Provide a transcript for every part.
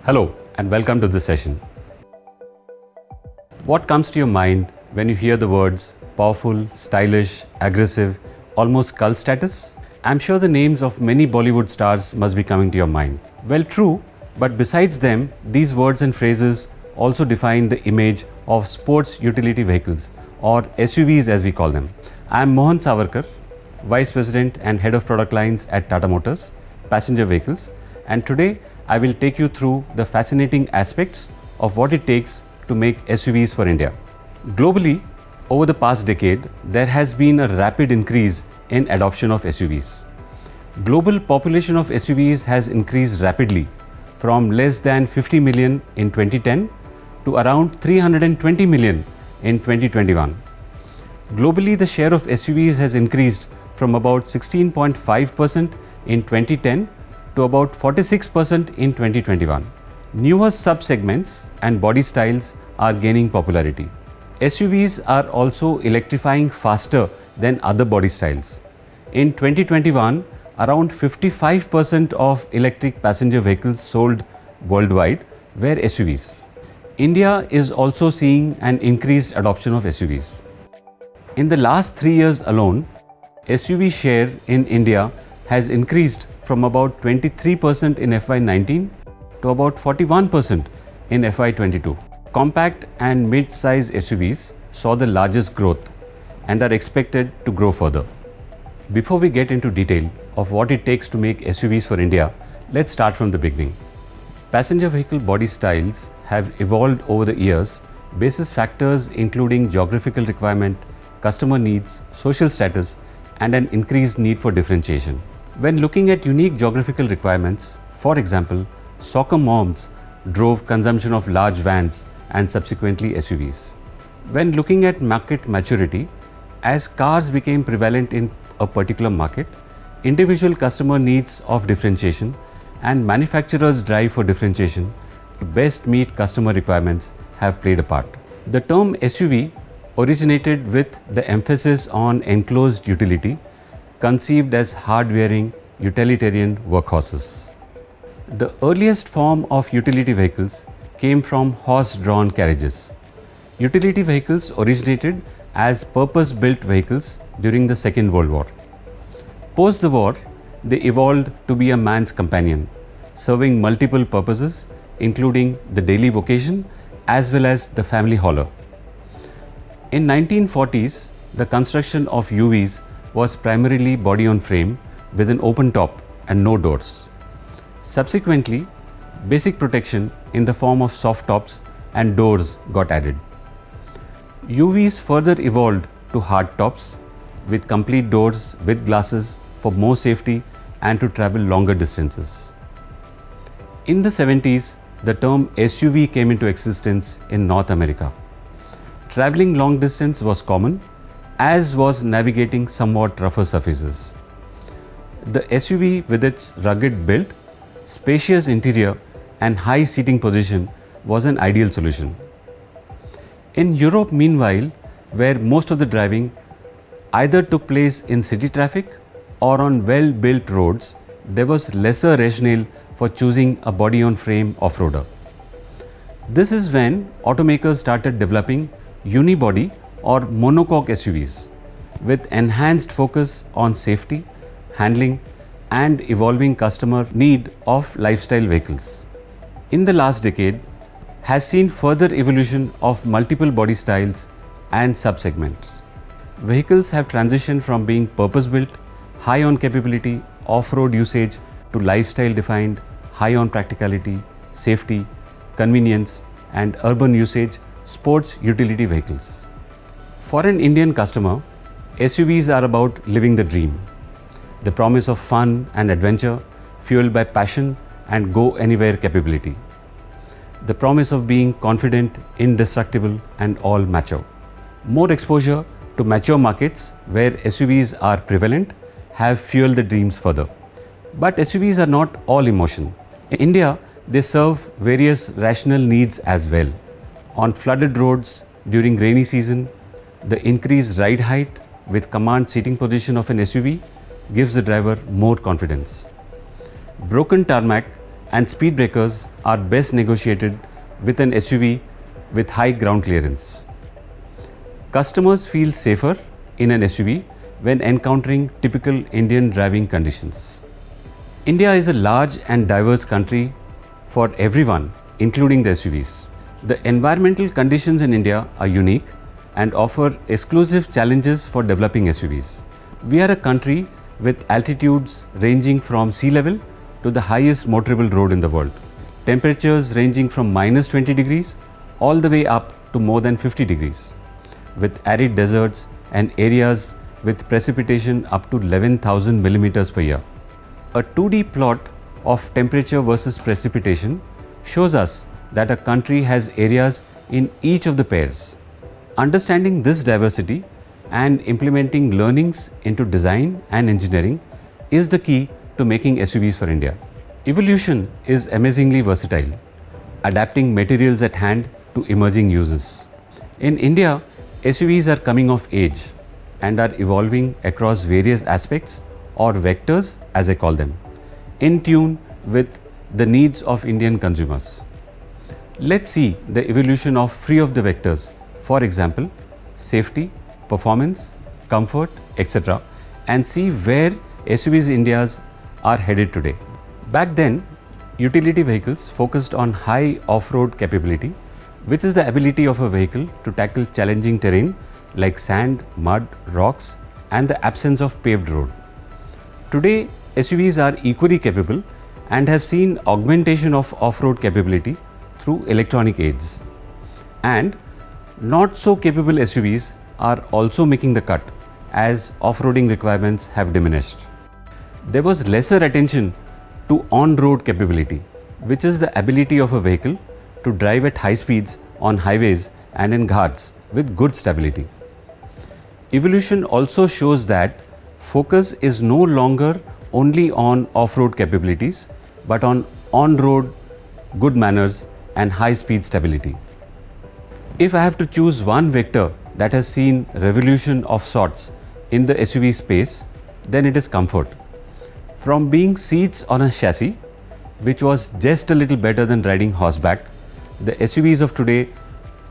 Hello and welcome to this session. What comes to your mind when you hear the words powerful, stylish, aggressive, almost cult status? I'm sure the names of many Bollywood stars must be coming to your mind. Well, true, but besides them, these words and phrases also define the image of sports utility vehicles, or SUVs as we call them. I'm Mohan Savarkar, Vice President and Head of Product Lines at Tata Motors, Passenger Vehicles, and today I will take you through the fascinating aspects of what it takes to make SUVs for India. Globally, over the past decade, there has been a rapid increase in adoption of SUVs. Global population of SUVs has increased rapidly from less than 50 million in 2010 to around 320 million in 2021. Globally, the share of SUVs has increased from about 16.5% in 2010 to about 46% in 2021. Newer sub-segments and body styles are gaining popularity. SUVs are also electrifying faster than other body styles. In 2021, around 55% of electric passenger vehicles sold worldwide were SUVs. India is also seeing an increased adoption of SUVs. In the last 3 years alone, SUV share in India has increased from about 23% in FY19 to about 41% in FY22. Compact and mid-size SUVs saw the largest growth and are expected to grow further. Before we get into detail of what it takes to make SUVs for India, let's start from the beginning. Passenger vehicle body styles have evolved over the years basis factors including geographical requirement, customer needs, social status, and an increased need for differentiation. When looking at unique geographical requirements, for example, soccer moms drove consumption of large vans and subsequently SUVs. When looking at market maturity, as cars became prevalent in a particular market, individual customer needs of differentiation and manufacturers' drive for differentiation to best meet customer requirements have played a part. The term SUV originated with the emphasis on enclosed utility, conceived as hard-wearing utilitarian workhorses. The earliest form of utility vehicles came from horse-drawn carriages. Utility vehicles originated as purpose-built vehicles during the Second World War. Post the war, they evolved to be a man's companion, serving multiple purposes, including the daily vocation as well as the family hauler. In 1940s, the construction of UVs was primarily body on frame with an open top and no doors. Subsequently, basic protection in the form of soft tops and doors got added. UVs further evolved to hard tops with complete doors with glasses for more safety and to travel longer distances. In the 70s, the term SUV came into existence in North America. Traveling long distance was common, as was navigating somewhat rougher surfaces. The SUV, with its rugged build, spacious interior and high seating position, was an ideal solution. In Europe, meanwhile, where most of the driving either took place in city traffic or on well-built roads, there was lesser rationale for choosing a body-on-frame off-roader. This is when automakers started developing unibody or monocoque SUVs with enhanced focus on safety, handling, and evolving customer need of lifestyle vehicles. In the last decade, has seen further evolution of multiple body styles and subsegments. Vehicles have transitioned from being purpose-built, high on capability, off-road usage to lifestyle-defined, high on practicality, safety, convenience, and urban usage sports utility vehicles. For an Indian customer, SUVs are about living the dream. The promise of fun and adventure fueled by passion and go-anywhere capability. The promise of being confident, indestructible, and all macho. More exposure to mature markets where SUVs are prevalent have fueled the dreams further. But SUVs are not all emotion. In India, they serve various rational needs as well. On flooded roads during rainy season, the increased ride height with command seating position of an SUV gives the driver more confidence. Broken tarmac and speed breakers are best negotiated with an SUV with high ground clearance. Customers feel safer in an SUV when encountering typical Indian driving conditions. India is a large and diverse country for everyone, including the SUVs. The environmental conditions in India are unique and offer exclusive challenges for developing SUVs. We are a country with altitudes ranging from sea level to the highest motorable road in the world. Temperatures ranging from -20 degrees all the way up to more than 50 degrees, with arid deserts and areas with precipitation up to 11,000 millimeters per year. A 2D plot of temperature versus precipitation shows us that a country has areas in each of the pairs. Understanding this diversity and implementing learnings into design and engineering is the key to making SUVs for India. Evolution is amazingly versatile, adapting materials at hand to emerging uses. In India, SUVs are coming of age and are evolving across various aspects or vectors, as I call them, in tune with the needs of Indian consumers. Let's see the evolution of three of the vectors, for example, safety, performance, comfort, etc., and see where SUVs India's are headed today. Back then, utility vehicles focused on high off-road capability, which is the ability of a vehicle to tackle challenging terrain like sand, mud, rocks, and the absence of paved road. Today, SUVs are equally capable and have seen augmentation of off-road capability through electronic aids. And not so capable SUVs are also making the cut as off-roading requirements have diminished. There was lesser attention to on-road capability, which is the ability of a vehicle to drive at high speeds on highways and in ghats with good stability. Evolution also shows that focus is no longer only on off-road capabilities, but on-road good manners and high-speed stability. If I have to choose one vector that has seen revolution of sorts in the SUV space, then it is comfort. From being seats on a chassis, which was just a little better than riding horseback, the SUVs of today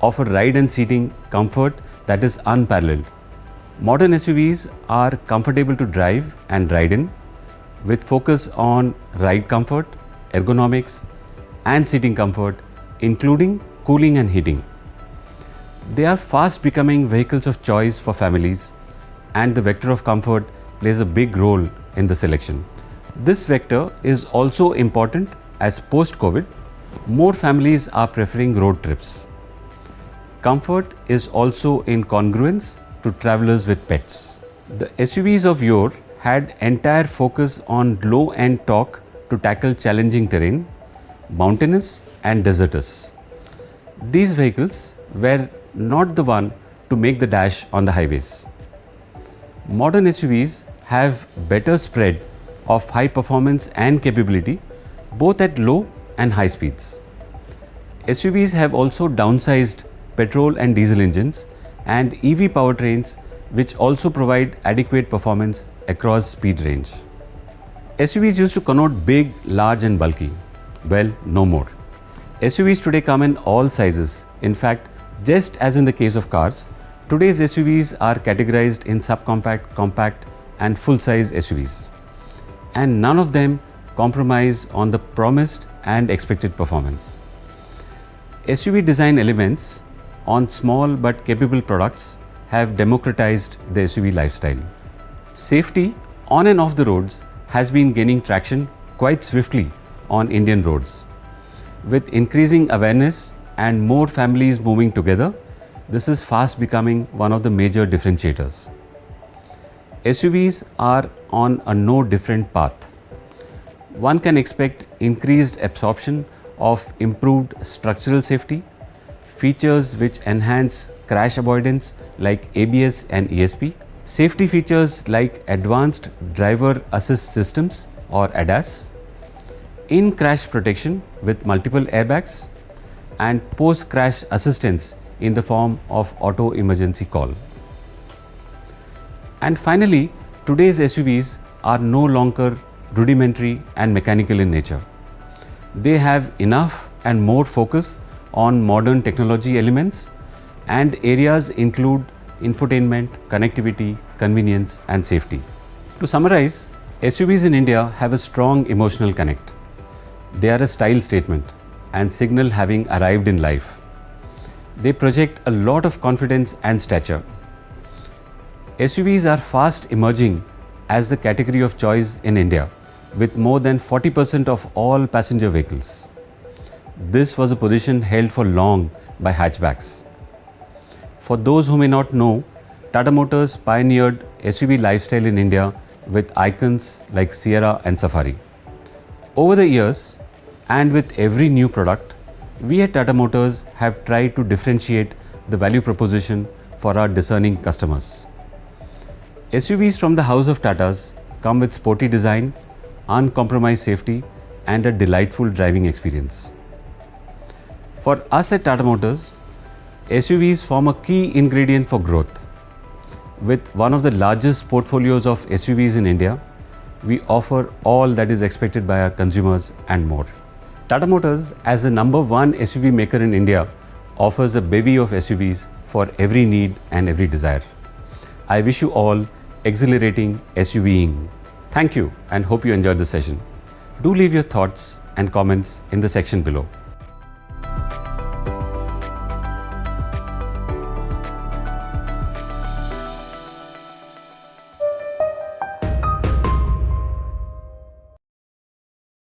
offer ride and seating comfort that is unparalleled. Modern SUVs are comfortable to drive and ride in, with focus on ride comfort, ergonomics, and seating comfort, including cooling and heating. They are fast becoming vehicles of choice for families, and the vector of comfort plays a big role in the selection. This vector is also important as post-COVID, more families are preferring road trips. Comfort is also in congruence to travelers with pets. The SUVs of yore had entire focus on low-end torque to tackle challenging terrain, mountainous and desertous. These vehicles were not the one to make the dash on the highways. Modern SUVs have better spread of high performance and capability both at low and high speeds. SUVs have also downsized petrol and diesel engines and EV powertrains, which also provide adequate performance across speed range. SUVs used to connote big, large and bulky. Well, no more. SUVs today come in all sizes. In fact, just as in the case of cars, today's SUVs are categorized in subcompact, compact and full-size SUVs. And none of them compromise on the promised and expected performance. SUV design elements on small but capable products have democratized the SUV lifestyle. Safety on and off the roads has been gaining traction quite swiftly on Indian roads. With increasing awareness and more families moving together, this is fast becoming one of the major differentiators. SUVs are on a no different path. One can expect increased absorption of improved structural safety, features which enhance crash avoidance like ABS and ESP, safety features like advanced driver assist systems or ADAS, in-crash protection with multiple airbags, and post-crash assistance in the form of auto emergency call. And finally, today's SUVs are no longer rudimentary and mechanical in nature. They have enough and more focus on modern technology elements, and areas include infotainment, connectivity, convenience and safety. To summarize, SUVs in India have a strong emotional connect. They are a style statement and signal having arrived in life. They project a lot of confidence and stature. SUVs are fast emerging as the category of choice in India, with more than 40% of all passenger vehicles. This was a position held for long by hatchbacks. For those who may not know, Tata Motors pioneered SUV lifestyle in India with icons like Sierra and Safari. Over the years, and with every new product, we at Tata Motors have tried to differentiate the value proposition for our discerning customers. SUVs from the house of Tatas come with sporty design, uncompromised safety and a delightful driving experience. For us at Tata Motors, SUVs form a key ingredient for growth. With one of the largest portfolios of SUVs in India, we offer all that is expected by our consumers and more. Tata Motors, as the #1 SUV maker in India, offers a bevy of SUVs for every need and every desire. I wish you all exhilarating SUVing. Thank you and hope you enjoyed the session. Do leave your thoughts and comments in the section below.